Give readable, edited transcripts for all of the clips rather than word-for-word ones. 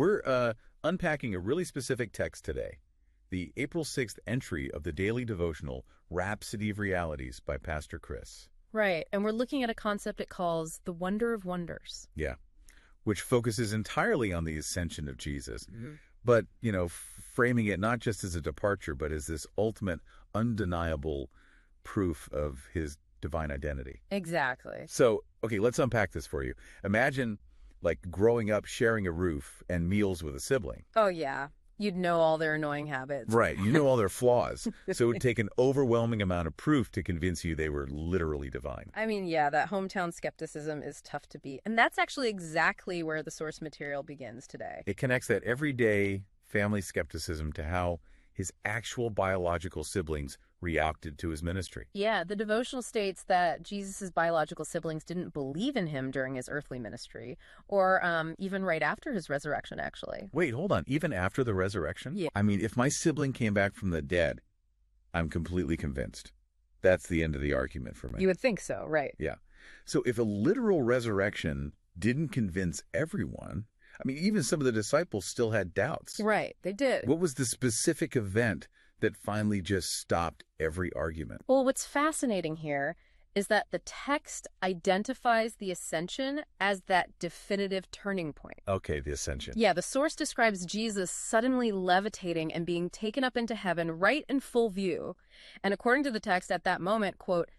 We're unpacking a really specific text today, the April 6th entry of the daily devotional, Rhapsody of Realities by Pastor Chris. Right, and we're looking at a concept it calls the wonder of wonders. Yeah, which focuses entirely on the ascension of Jesus. But, framing it not just as a departure, but as this ultimate, undeniable proof of his divine identity. Exactly. So, okay, let's unpack this for you. Imagine, growing up sharing a roof and meals with a sibling. Oh, yeah. You'd know all their annoying habits. Right. You know all their flaws. So it would take an overwhelming amount of proof to convince you they were literally divine. I mean, yeah, that hometown skepticism is tough to beat. And that's actually exactly where the source material begins today. It connects that everyday family skepticism to how his actual biological siblings reacted to his ministry. Yeah, the devotional states that Jesus' biological siblings didn't believe in him during his earthly ministry, or even right after his resurrection, actually. Wait, hold on. Even after the resurrection? Yeah. I mean, if my sibling came back from the dead, I'm completely convinced. That's the end of the argument for me. You would think so, right? Yeah. So if a literal resurrection didn't convince everyone, I mean, even some of the disciples still had doubts. Right, they did. What was the specific event that finally just stopped every argument? Well, what's fascinating here is that the text identifies the ascension as that definitive turning point. Okay, the ascension. Yeah, the source describes Jesus suddenly levitating and being taken up into heaven right in full view. And according to the text at that moment, quote,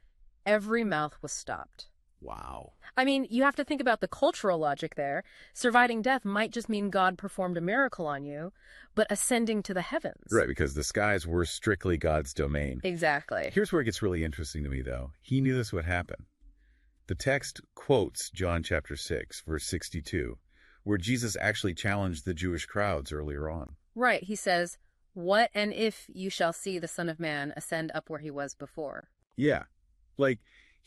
every mouth was stopped. Wow. I mean, you have to think about the cultural logic there. Surviving death might just mean God performed a miracle on you, but ascending to the heavens. Right, because the skies were strictly God's domain. Exactly. Here's where it gets really interesting to me, though. He knew this would happen. The text quotes John chapter 6, verse 62, where Jesus actually challenged the Jewish crowds earlier on. Right, he says, "What and if you shall see the Son of Man ascend up where he was before?" Yeah,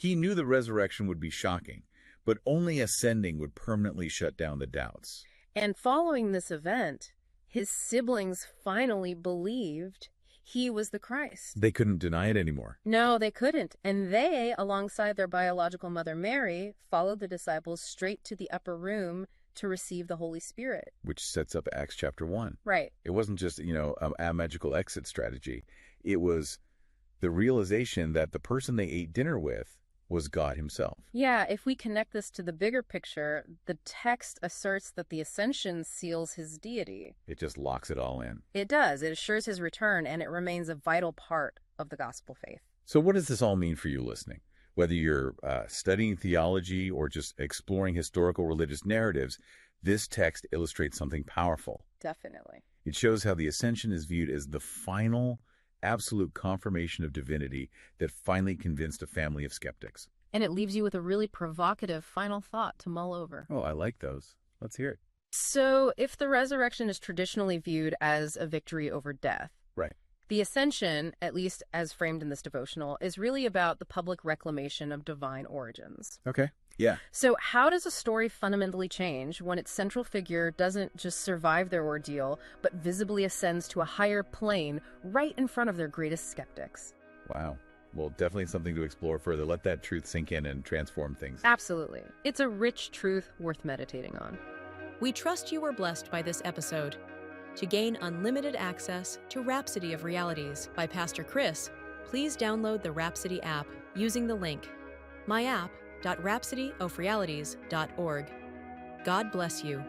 he knew the resurrection would be shocking, but only ascending would permanently shut down the doubts. And following this event, his siblings finally believed he was the Christ. They couldn't deny it anymore. No, they couldn't. And they, alongside their biological mother Mary, followed the disciples straight to the upper room to receive the Holy Spirit. Which sets up Acts chapter 1. Right. It wasn't just, a magical exit strategy. It was the realization that the person they ate dinner with was God himself. Yeah, if we connect this to the bigger picture, the text asserts that the ascension seals his deity. It just locks it all in. It does. It assures his return, and it remains a vital part of the gospel faith. So what does this all mean for you listening? Whether you're studying theology or just exploring historical religious narratives, this text illustrates something powerful. Definitely. It shows how the ascension is viewed as the final absolute confirmation of divinity that finally convinced a family of skeptics. And it leaves you with a really provocative final thought to mull over. Oh, I like those. Let's hear it. So, if the resurrection is traditionally viewed as a victory over death, right, the ascension, at least as framed in this devotional, is really about the public reclamation of divine origins. Okay. Yeah. So how does a story fundamentally change when its central figure doesn't just survive their ordeal, but visibly ascends to a higher plane right in front of their greatest skeptics? Wow. Well, definitely something to explore further. Let that truth sink in and transform things. Absolutely. It's a rich truth worth meditating on. We trust you were blessed by this episode. To gain unlimited access to Rhapsody of Realities by Pastor Chris, please download the Rhapsody app using the link myapp.rhapsodyofrealities.org. God bless you.